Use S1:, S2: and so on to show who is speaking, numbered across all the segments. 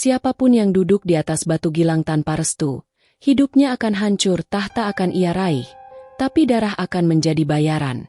S1: Siapapun yang duduk di atas batu gilang tanpa restu, hidupnya akan hancur, tahta akan ia raih, tapi darah akan menjadi bayaran.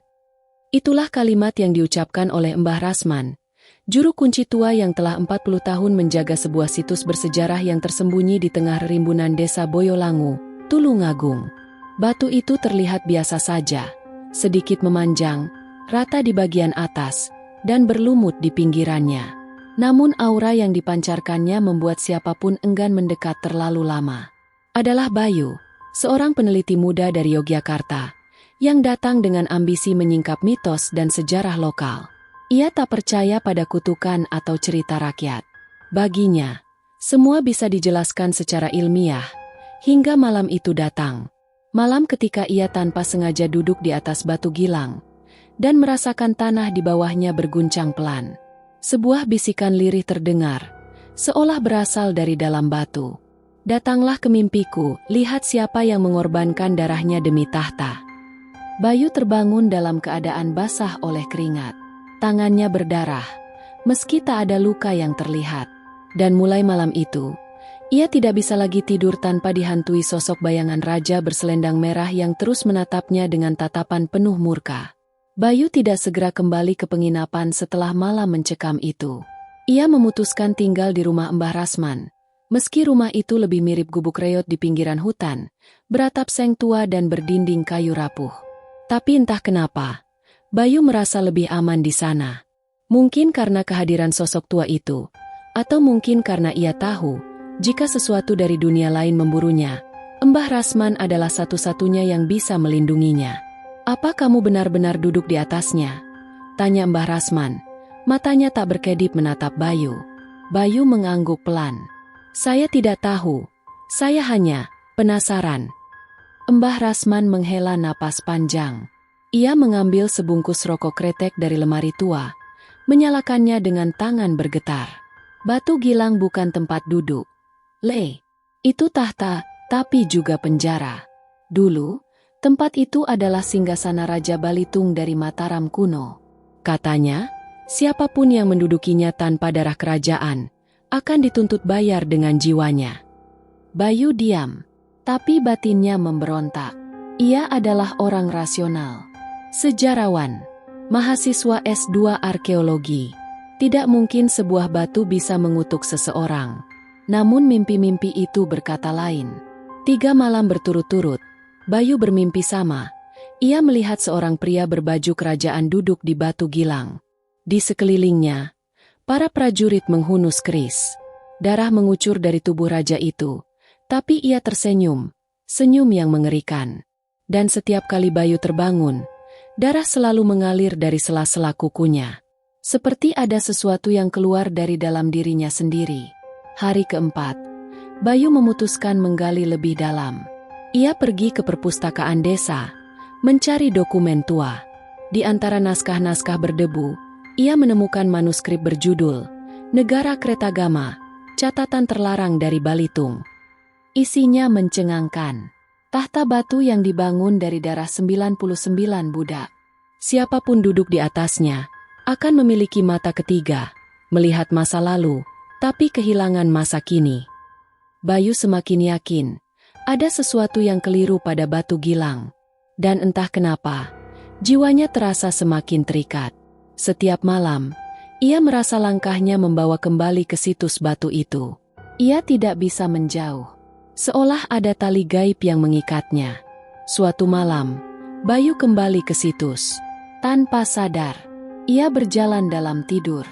S1: Itulah kalimat yang diucapkan oleh Mbah Rasman, juru kunci tua yang telah 40 tahun menjaga sebuah situs bersejarah yang tersembunyi di tengah rimbunan desa Boyolangu, Tulungagung. Batu itu terlihat biasa saja, sedikit memanjang, rata di bagian atas, dan berlumut di pinggirannya. Namun aura yang dipancarkannya membuat siapapun enggan mendekat terlalu lama. Adalah Bayu, seorang peneliti muda dari Yogyakarta, yang datang dengan ambisi menyingkap mitos dan sejarah lokal. Ia tak percaya pada kutukan atau cerita rakyat. Baginya, semua bisa dijelaskan secara ilmiah, hingga malam itu datang. Malam ketika ia tanpa sengaja duduk di atas batu gilang, dan merasakan tanah di bawahnya berguncang pelan. Sebuah bisikan lirih terdengar, seolah berasal dari dalam batu. Datanglah ke mimpiku, lihat siapa yang mengorbankan darahnya demi tahta. Bayu terbangun dalam keadaan basah oleh keringat. Tangannya berdarah, meski tak ada luka yang terlihat. Dan mulai malam itu, ia tidak bisa lagi tidur tanpa dihantui sosok bayangan raja berselendang merah yang terus menatapnya dengan tatapan penuh murka. Bayu tidak segera kembali ke penginapan setelah malam mencekam itu. Ia memutuskan tinggal di rumah Mbah Rasman. Meski rumah itu lebih mirip gubuk reot di pinggiran hutan, beratap seng tua dan berdinding kayu rapuh. Tapi entah kenapa, Bayu merasa lebih aman di sana. Mungkin karena kehadiran sosok tua itu, atau mungkin karena ia tahu, jika sesuatu dari dunia lain memburunya, Mbah Rasman adalah satu-satunya yang bisa melindunginya. Apa kamu benar-benar duduk di atasnya? Tanya Mbah Rasman. Matanya tak berkedip menatap Bayu. Bayu mengangguk pelan. Saya tidak tahu. Saya hanya penasaran. Mbah Rasman menghela napas panjang. Ia mengambil sebungkus rokok kretek dari lemari tua, menyalakannya dengan tangan bergetar. Batu gilang bukan tempat duduk. Itu tahta, tapi juga penjara. Dulu, tempat itu adalah singgasana Raja Balitung dari Mataram kuno. Katanya, siapapun yang mendudukinya tanpa darah kerajaan, akan dituntut bayar dengan jiwanya. Bayu diam, tapi batinnya memberontak. Ia adalah orang rasional, sejarawan, mahasiswa S2 arkeologi. Tidak mungkin sebuah batu bisa mengutuk seseorang. Namun mimpi-mimpi itu berkata lain. 3 malam berturut-turut, Bayu bermimpi sama. Ia melihat seorang pria berbaju kerajaan duduk di batu gilang. Di sekelilingnya, para prajurit menghunus keris. Darah mengucur dari tubuh raja itu, tapi ia tersenyum, senyum yang mengerikan. Dan setiap kali Bayu terbangun, darah selalu mengalir dari sela-sela kukunya. Seperti ada sesuatu yang keluar dari dalam dirinya sendiri. Hari keempat, Bayu memutuskan menggali lebih dalam. Ia pergi ke perpustakaan desa, mencari dokumen tua. Di antara naskah-naskah berdebu, ia menemukan manuskrip berjudul Negara Kretagama, Catatan Terlarang dari Balitung. Isinya mencengangkan. Tahta batu yang dibangun dari darah 99 budak. Siapapun duduk di atasnya, akan memiliki mata ketiga, melihat masa lalu, tapi kehilangan masa kini. Bayu semakin yakin, ada sesuatu yang keliru pada batu gilang. Dan entah kenapa, jiwanya terasa semakin terikat. Setiap malam, ia merasa langkahnya membawa kembali ke situs batu itu. Ia tidak bisa menjauh, seolah ada tali gaib yang mengikatnya. Suatu malam, Bayu kembali ke situs. Tanpa sadar, ia berjalan dalam tidur.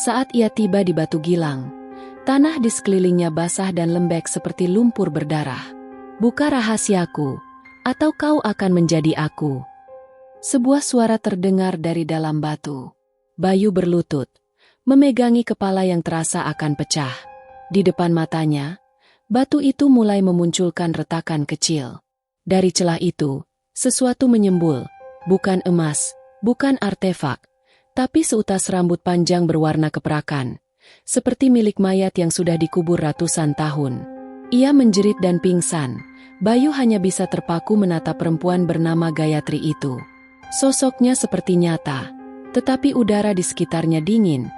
S1: Saat ia tiba di batu gilang, tanah di sekelilingnya basah dan lembek seperti lumpur berdarah. Buka rahasiaku, atau kau akan menjadi aku. Sebuah suara terdengar dari dalam batu. Bayu berlutut, memegangi kepala yang terasa akan pecah. Di depan matanya, batu itu mulai memunculkan retakan kecil. Dari celah itu, sesuatu menyembul, bukan emas, bukan artefak, tapi seutas rambut panjang berwarna keperakan, seperti milik mayat yang sudah dikubur ratusan tahun. Ia menjerit dan pingsan. Bayu hanya bisa terpaku menatap perempuan bernama Gayatri itu. Sosoknya seperti nyata, tetapi udara di sekitarnya dingin,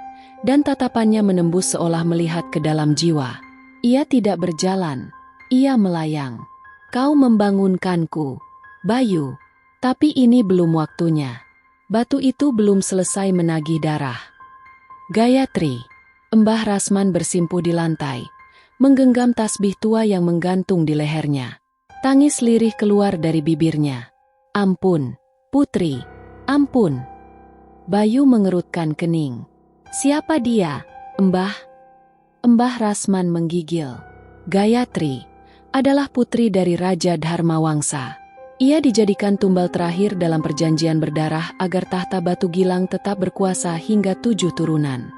S1: dan tatapannya menembus seolah melihat ke dalam jiwa. Ia tidak berjalan, ia melayang. Kau membangunkanku, Bayu. Tapi ini belum waktunya. Batu itu belum selesai menagih darah. Gayatri. Mbah Rasman bersimpuh di lantai, menggenggam tasbih tua yang menggantung di lehernya. Tangis lirih keluar dari bibirnya. Ampun, putri, ampun. Bayu mengerutkan kening. Siapa dia, Mbah? Mbah Rasman menggigil. Gayatri adalah putri dari Raja Dharmawangsa. Ia dijadikan tumbal terakhir dalam perjanjian berdarah agar tahta Batu Gilang tetap berkuasa hingga 7 turunan.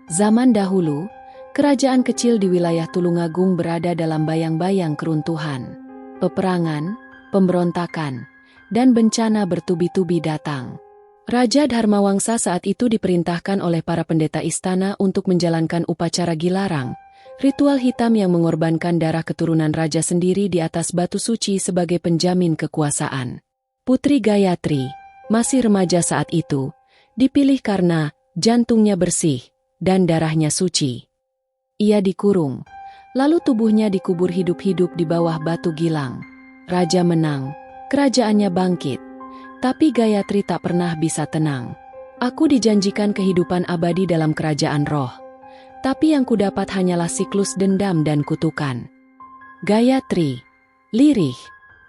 S1: Zaman dahulu, kerajaan kecil di wilayah Tulungagung berada dalam bayang-bayang keruntuhan. Peperangan, pemberontakan, dan bencana bertubi-tubi datang. Raja Dharmawangsa saat itu diperintahkan oleh para pendeta istana untuk menjalankan upacara Gilarang, ritual hitam yang mengorbankan darah keturunan raja sendiri di atas batu suci sebagai penjamin kekuasaan. Putri Gayatri, masih remaja saat itu, dipilih karena jantungnya bersih dan darahnya suci. Ia dikurung, lalu tubuhnya dikubur hidup-hidup di bawah batu Gilang. Raja menang, kerajaannya bangkit. Tapi Gayatri tak pernah bisa tenang. Aku dijanjikan kehidupan abadi dalam kerajaan roh. Tapi yang kudapat hanyalah siklus dendam dan kutukan. Gayatri, lirih.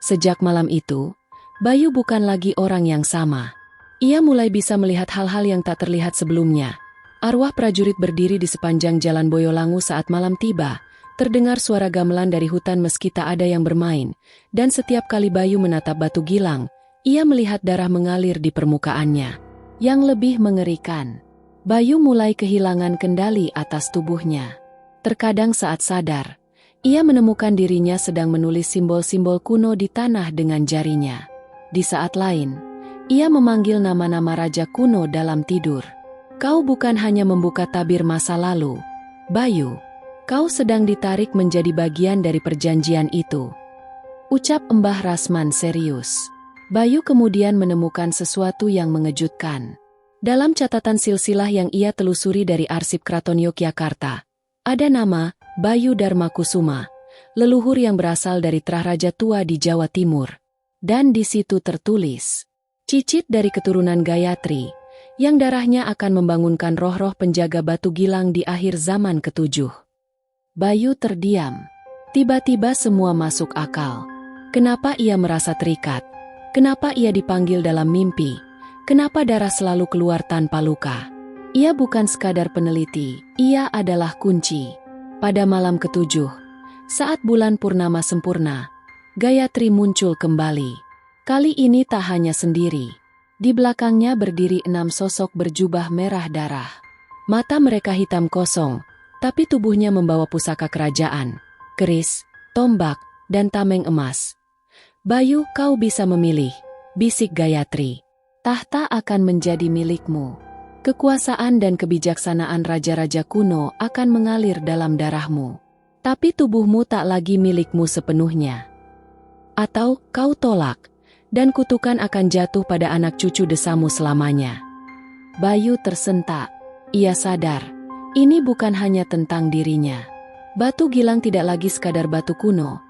S1: Sejak malam itu, Bayu bukan lagi orang yang sama. Ia mulai bisa melihat hal-hal yang tak terlihat sebelumnya. Arwah prajurit berdiri di sepanjang jalan Boyolangu saat malam tiba. Terdengar suara gamelan dari hutan meski tak ada yang bermain. Dan setiap kali Bayu menatap batu Gilang, ia melihat darah mengalir di permukaannya. Yang lebih mengerikan, Bayu mulai kehilangan kendali atas tubuhnya. Terkadang saat sadar, ia menemukan dirinya sedang menulis simbol-simbol kuno di tanah dengan jarinya. Di saat lain, ia memanggil nama-nama raja kuno dalam tidur. Kau bukan hanya membuka tabir masa lalu, Bayu. Kau sedang ditarik menjadi bagian dari perjanjian itu. Ucap Mbah Rasman serius. Bayu kemudian menemukan sesuatu yang mengejutkan. Dalam catatan silsilah yang ia telusuri dari arsip Kraton Yogyakarta, ada nama Bayu Darmakusuma, leluhur yang berasal dari Trah Raja tua di Jawa Timur. Dan di situ tertulis, cicit dari keturunan Gayatri, yang darahnya akan membangunkan roh-roh penjaga Batu Gilang di akhir zaman ke-7. Bayu terdiam. Tiba-tiba semua masuk akal. Kenapa ia merasa terikat? Kenapa ia dipanggil dalam mimpi? Kenapa darah selalu keluar tanpa luka? Ia bukan sekadar peneliti, ia adalah kunci. Pada malam ke-7, saat bulan purnama sempurna, Gayatri muncul kembali. Kali ini tak hanya sendiri. Di belakangnya berdiri 6 sosok berjubah merah darah. Mata mereka hitam kosong, tapi tubuhnya membawa pusaka kerajaan, keris, tombak, dan tameng emas. Bayu, kau bisa memilih, bisik Gayatri. Tahta akan menjadi milikmu. Kekuasaan dan kebijaksanaan raja-raja kuno akan mengalir dalam darahmu. Tapi tubuhmu tak lagi milikmu sepenuhnya. Atau kau tolak, dan kutukan akan jatuh pada anak cucu desamu selamanya. Bayu tersentak. Ia sadar, ini bukan hanya tentang dirinya. Batu Gilang tidak lagi sekadar batu kuno.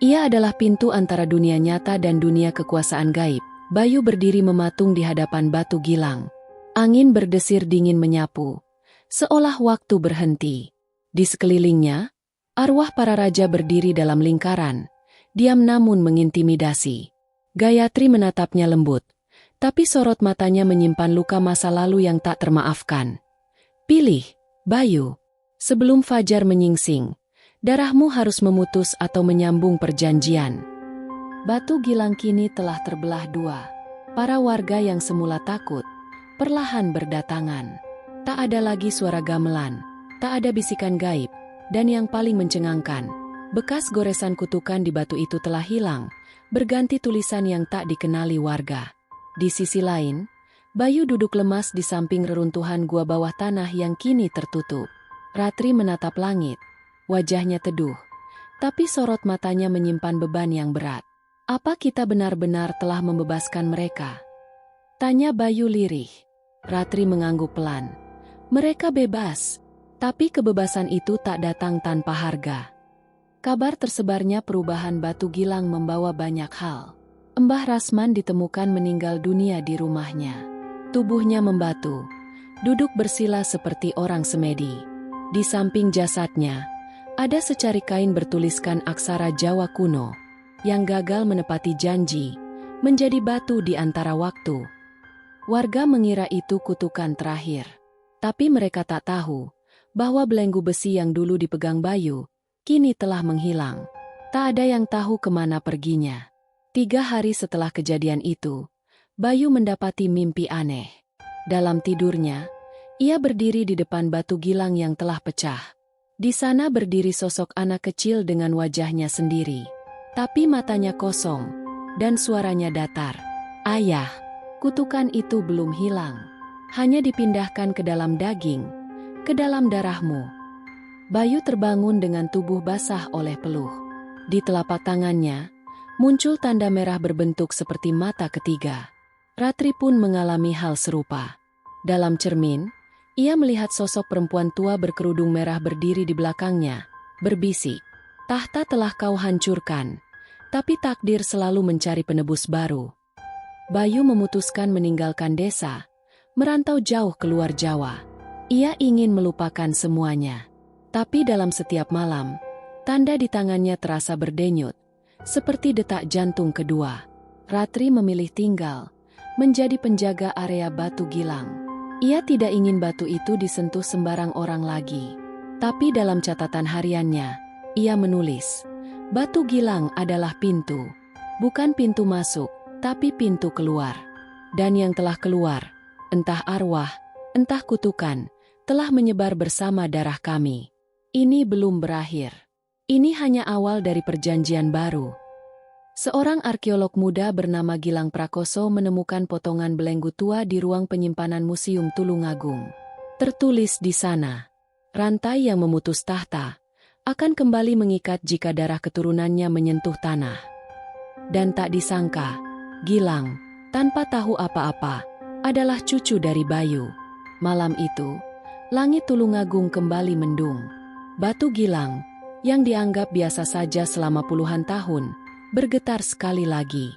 S1: Ia adalah pintu antara dunia nyata dan dunia kekuasaan gaib. Bayu berdiri mematung di hadapan Batu Gilang. Angin berdesir dingin menyapu, seolah waktu berhenti. Di sekelilingnya, arwah para raja berdiri dalam lingkaran, diam namun mengintimidasi. Gayatri menatapnya lembut, tapi sorot matanya menyimpan luka masa lalu yang tak termaafkan. Pilih, Bayu. Sebelum fajar menyingsing, darahmu harus memutus atau menyambung perjanjian. Batu Gilang kini telah terbelah dua. Para warga yang semula takut, perlahan berdatangan. Tak ada lagi suara gamelan, tak ada bisikan gaib, dan yang paling mencengangkan, bekas goresan kutukan di batu itu telah hilang, berganti tulisan yang tak dikenali warga. Di sisi lain, Bayu duduk lemas di samping reruntuhan gua bawah tanah yang kini tertutup. Ratri menatap langit, wajahnya teduh, tapi sorot matanya menyimpan beban yang berat. Apa kita benar-benar telah membebaskan mereka? Tanya Bayu lirih. Ratri mengangguk pelan. Mereka bebas, tapi kebebasan itu tak datang tanpa harga. Kabar tersebarnya perubahan Batu Gilang membawa banyak hal. Mbah Rasman ditemukan meninggal dunia di rumahnya. Tubuhnya membatu, duduk bersila seperti orang semedi. Di samping jasadnya, ada secari kain bertuliskan aksara Jawa kuno, yang gagal menepati janji, menjadi batu di antara waktu. Warga mengira itu kutukan terakhir. Tapi mereka tak tahu, bahwa belenggu besi yang dulu dipegang Bayu, kini telah menghilang. Tak ada yang tahu kemana perginya. 3 hari setelah kejadian itu, Bayu mendapati mimpi aneh. Dalam tidurnya, ia berdiri di depan batu gilang yang telah pecah. Di sana berdiri sosok anak kecil dengan wajahnya sendiri. Tapi matanya kosong, dan suaranya datar. "Ayah, kutukan itu belum hilang. Hanya dipindahkan ke dalam daging, ke dalam darahmu." Bayu terbangun dengan tubuh basah oleh peluh. Di telapak tangannya, muncul tanda merah berbentuk seperti mata ketiga. Ratri pun mengalami hal serupa. Dalam cermin, ia melihat sosok perempuan tua berkerudung merah berdiri di belakangnya, berbisik, "Tahta telah kau hancurkan, tapi takdir selalu mencari penebus baru." Bayu memutuskan meninggalkan desa, merantau jauh keluar Jawa. Ia ingin melupakan semuanya. Tapi dalam setiap malam, tanda di tangannya terasa berdenyut, seperti detak jantung kedua. Ratri memilih tinggal, menjadi penjaga area Batu Gilang. Ia tidak ingin batu itu disentuh sembarang orang lagi. Tapi dalam catatan hariannya, ia menulis, "Batu Gilang adalah pintu. Bukan pintu masuk, tapi pintu keluar. Dan yang telah keluar, entah arwah, entah kutukan, telah menyebar bersama darah kami. Ini belum berakhir. Ini hanya awal dari perjanjian baru." Seorang arkeolog muda bernama Gilang Prakoso menemukan potongan belenggu tua di ruang penyimpanan Museum Tulungagung. Tertulis di sana, "Rantai yang memutus tahta akan kembali mengikat jika darah keturunannya menyentuh tanah." Dan tak disangka, Gilang, tanpa tahu apa-apa, adalah cucu dari Bayu. Malam itu, langit Tulungagung kembali mendung. Batu Gilang, yang dianggap biasa saja selama puluhan tahun, bergetar sekali lagi.